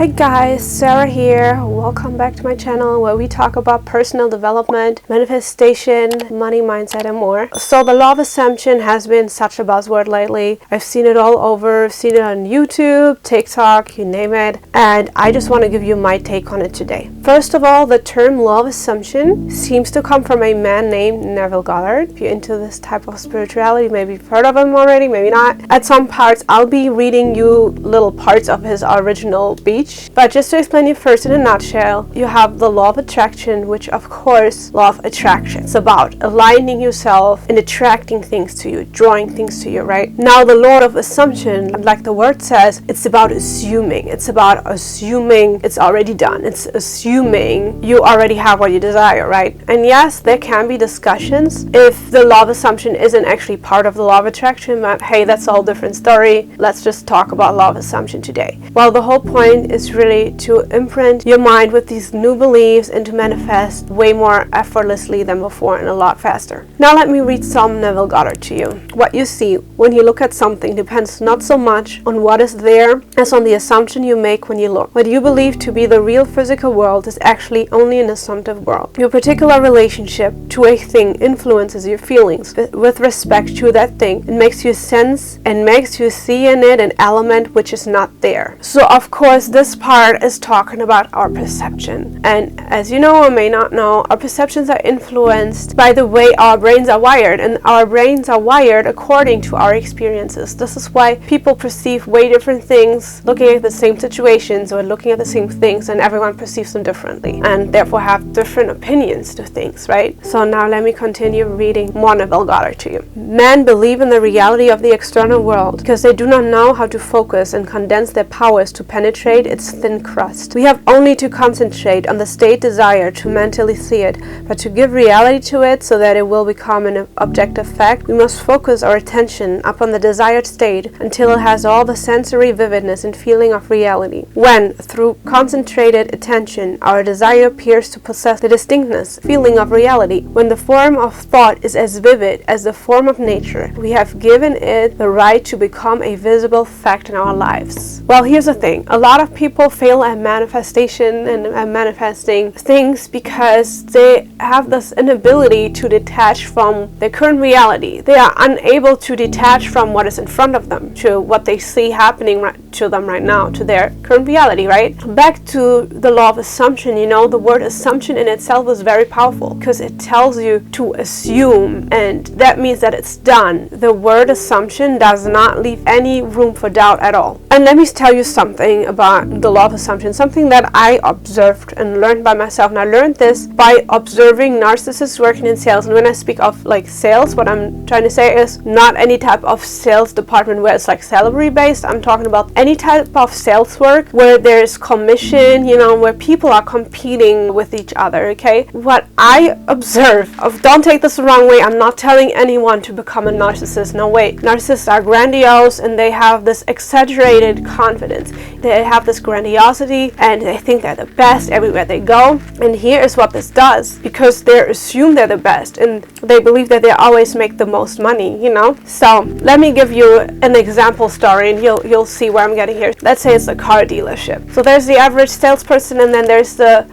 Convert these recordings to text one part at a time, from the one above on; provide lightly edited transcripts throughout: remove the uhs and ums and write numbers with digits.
Hey guys, Sarah here. Welcome back to my channel where we talk about personal development, manifestation, money, mindset, and more. So the law of assumption has been such a buzzword lately. I've seen it all over. I've seen it on YouTube, TikTok, you name it. And I just want to give you my take on it today. First of all, the term law of assumption seems to come from a man named Neville Goddard. If you're into this type of spirituality, maybe you've heard of him already, maybe not. At some parts, I'll be reading you little parts of his original speech. But just to explain it first in a nutshell, you have the law of attraction, which of course, law of attraction. It's about aligning yourself and attracting things to you, drawing things to you, right? Now the law of assumption, like the word says, it's about assuming. It's about assuming it's already done. It's assuming you already have what you desire, right? And yes, there can be discussions if the law of assumption isn't actually part of the law of attraction, but hey, that's a whole different story. Let's just talk about law of assumption today. Well, the whole point is really to imprint your mind with these new beliefs and to manifest way more effortlessly than before and a lot faster. Now let me read some Neville Goddard to you. What you see when you look at something depends not so much on what is there as on the assumption you make when you look. What you believe to be the real physical world is actually only an assumptive world. Your particular relationship to a thing influences your feelings with respect to that thing. It makes you sense and makes you see in it an element which is not there. So of course this part is talking about our perception, and as you know or may not know, our perceptions are influenced by the way our brains are wired, and our brains are wired according to our experiences. This is why people perceive way different things looking at the same situations or looking at the same things, and everyone perceives them differently and therefore have different opinions to things, right? So now let me continue reading more Neville Goddard to you. Men believe in the reality of the external world because they do not know how to focus and condense their powers to penetrate its thin crust. We have only to concentrate on the state desire to mentally see it, but to give reality to it so that it will become an objective fact, we must focus our attention upon the desired state until it has all the sensory vividness and feeling of reality. When, through concentrated attention, our desire appears to possess the distinctness, feeling of reality, when the form of thought is as vivid as the form of nature, we have given it the right to become a visible fact in our lives. Well, here's the thing. A lot of people fail at manifestation and manifesting things because they have this inability to detach from their current reality. They are unable to detach from what is in front of them, to what they see happening to them right now, to their current reality, right? Back to the law of assumption, you know, the word assumption in itself is very powerful because it tells you to assume, and that means that it's done. The word assumption does not leave any room for doubt at all. And let me tell you something about the law of assumption, something that I observed and learned by myself. And I learned this by observing narcissists working in sales. And when I speak of like sales, what I'm trying to say is not any type of sales department where it's like salary based. I'm talking about any type of sales work where there's commission, you know, where people are competing with each other, okay? What I observe, don't take this the wrong way, I'm not telling anyone to become a narcissist, no way. Narcissists are grandiose and they have this exaggerated confidence. They have this grandiosity and they think they're the best everywhere they go. And here is what this does, because they assume they're the best and they believe that they always make the most money, you know? So let me give you an example story and you'll see where I'm getting here. Let's say it's a car dealership. So there's the average salesperson and then there's the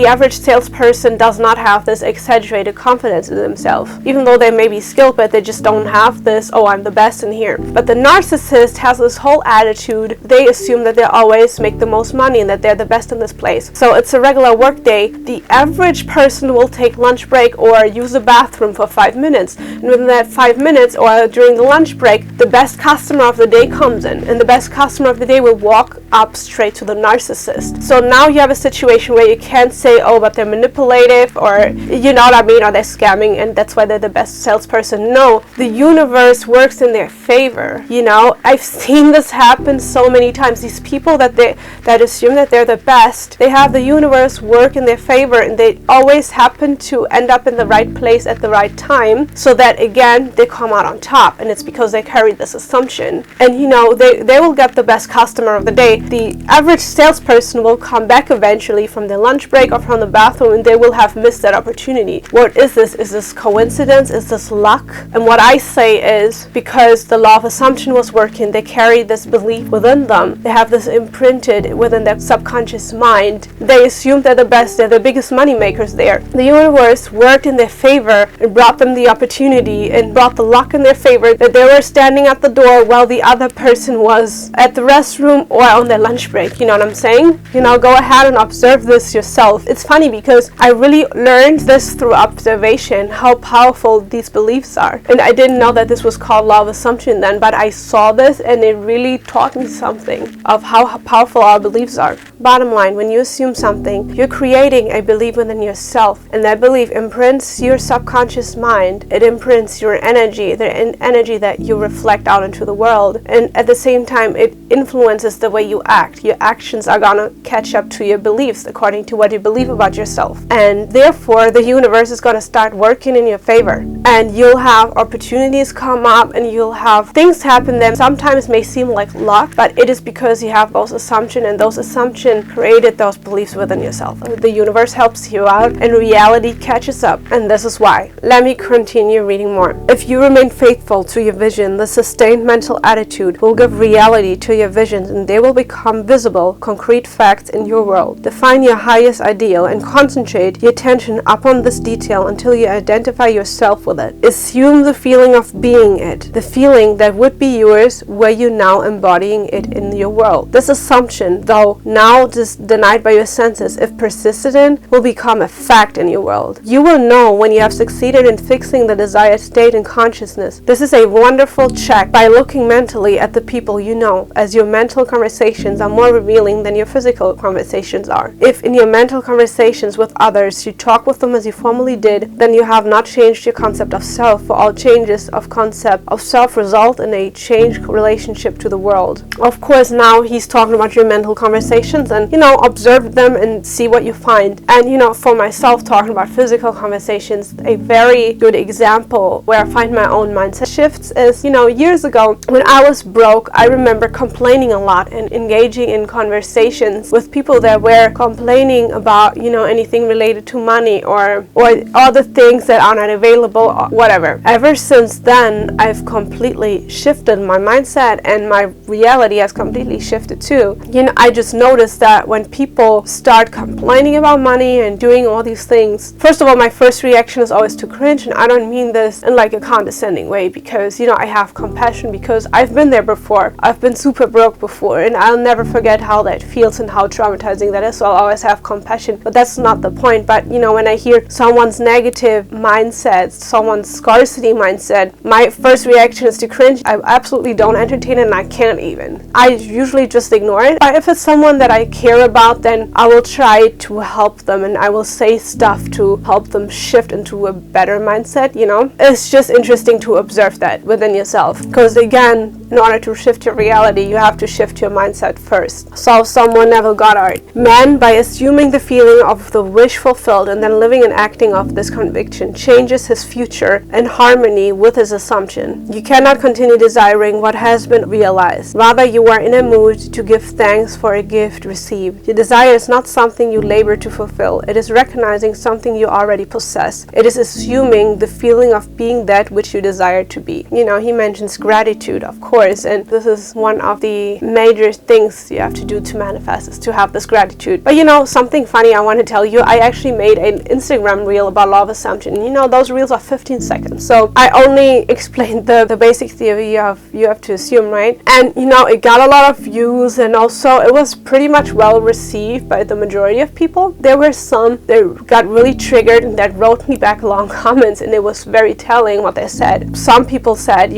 average salesperson does not have this exaggerated confidence in themselves. Even though they may be skilled, but they just don't have this, oh, I'm the best in here. But the narcissist has this whole attitude. They assume that they always make the most money and that they're the best in this place. So it's a regular work day. The average person will take lunch break or use the bathroom for 5 minutes. And within that 5 minutes or during the lunch break, the best customer of the day comes in. And the best customer of the day will walk up straight to the narcissist. So now you have a situation where you can't say, oh, but they're manipulative or, you know what I mean, or they're scamming and that's why they're the best salesperson. No, the universe works in their favor. You know, I've seen this happen so many times. These people that assume that they're the best, they have the universe work in their favor and they always happen to end up in the right place at the right time, so that again they come out on top, and it's because they carry this assumption. And you know, they will get the best customer of the day. The average salesperson will come back eventually from their lunch break or from the bathroom and they will have missed that opportunity. What is this? Is this coincidence? Is this luck? And what I say is because the law of assumption was working, they carry this belief within them. They have this imprint imprinted within their subconscious mind. They assumed they're the best, they're the biggest money makers there. The universe worked in their favor and brought them the opportunity and brought the luck in their favor that they were standing at the door while the other person was at the restroom or on their lunch break. You know what I'm saying? Go ahead and observe this yourself. It's funny because I really learned this through observation, how powerful these beliefs are. And I didn't know that this was called law of assumption then, but I saw this and it really taught me something of how powerful our beliefs are. Bottom line, when you assume something, you're creating a belief within yourself, and that belief imprints your subconscious mind. It imprints your energy, the energy that you reflect out into the world, and at the same time it influences the way you act. Your actions are gonna catch up to your beliefs according to what you believe about yourself, and therefore the universe is gonna start working in your favor, and you'll have opportunities come up and you'll have things happen that sometimes may seem like luck, but it is because you have those assumptions, and those assumptions created those beliefs within yourself. The universe helps you out and reality catches up, and this is why. Let me continue reading more. If you remain faithful to your vision, the sustained mental attitude will give reality to your visions, and they will become visible, concrete facts in your world. Define your highest ideal and concentrate your attention upon this detail until you identify yourself with it. Assume the feeling of being it, the feeling that would be yours were you now embodying it in your world. This assumption, though now just denied by your senses, if persisted in, will become a fact in your world. You will know when you have succeeded in fixing the desired state in consciousness. This is a wonderful check by looking mentally at the people you know, as your mental conversations are more revealing than your physical conversations are. If in your mental conversations with others you talk with them as you formerly did, then you have not changed your concept of self, for all changes of concept of self result in a changed relationship to the world. Of course, now he's talking about your mental conversations, and observe them and see what you find. And for myself, talking about physical conversations, a very good example where I find my own mindset shifts is, years ago when I was broke, I remember complaining a lot and engaging in conversations with people that were complaining about anything related to money or other things that are not available or whatever. Ever since then, I've completely shifted my mindset, and my reality has completely shifted too. I just noticed that when people start complaining about money and doing all these things, first of all, my first reaction is always to cringe, and I don't mean this in like a condescending way, because I have compassion, because I've been there before. I've been super broke before, and I'll never forget how that feels and how traumatizing that is, so I'll always have compassion. But that's not the point. But when I hear someone's negative mindset, someone's scarcity mindset, my first reaction is to cringe. I absolutely don't entertain it, and I can't even. I usually just ignore it. But if it's someone that I care about, then I will try to help them, and I will say stuff to help them shift into a better mindset. It's just interesting to observe that within yourself, because again, in order to shift your reality, you have to shift your mindset first. So someone, Neville Goddard: man, by assuming the feeling of the wish fulfilled and then living and acting off this conviction, changes his future in harmony with his assumption. You cannot continue desiring what has been realized. Rather, you are in a mood to give thanks for a gift received. Your desire is not something you labor to fulfill. It is recognizing something you already possess. It is assuming the feeling of being that which you desire to be. He mentions gratitude, of course, and this is one of the major things you have to do to manifest, is to have this gratitude. But something funny I want to tell you, I actually made an Instagram reel about law of assumption. Those reels are 15 seconds, so I only explained the basic theory of you have to assume, right? And it got a lot of views, and also it was pretty much well received by the majority of people. There were some that got really triggered and that wrote me back long comments, and it was very telling what they said. Some people said,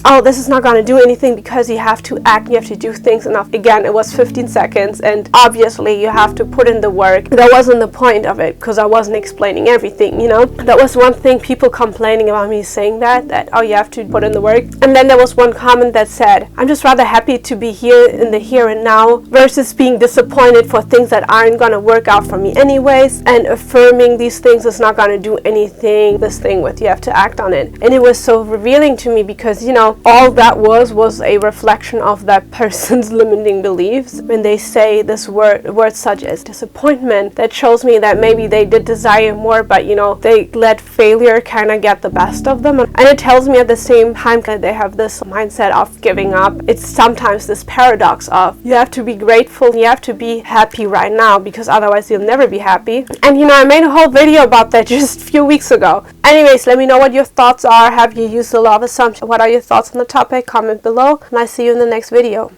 oh, this is not going to do anything because you have to act, you have to do things enough. Again, it was 15 seconds, and obviously you have to put in the work. That wasn't the point of it, because I wasn't explaining everything. That was one thing, people complaining about me saying that oh, you have to put in the work. And then there was one comment that said, I'm just rather happy to be here in the here and now versus being disappointed for things that aren't going to work out for me anyways, and affirming these things is not going to do anything. This thing with you have to act on it. And it was so revealing to me, because know, all that was a reflection of that person's limiting beliefs. When they say this words such as disappointment, that shows me that maybe they did desire more, but you know, they let failure kind of get the best of them. And it tells me at the same time that they have this mindset of giving up. It's sometimes this paradox of you have to be grateful, you have to be happy right now, because otherwise you'll never be happy. And you know, I made a whole video about that just a few weeks ago. Anyways, let me know what your thoughts are. Have you used the law of assumption? What are your thoughts on the topic? Comment below, and I see you in the next video.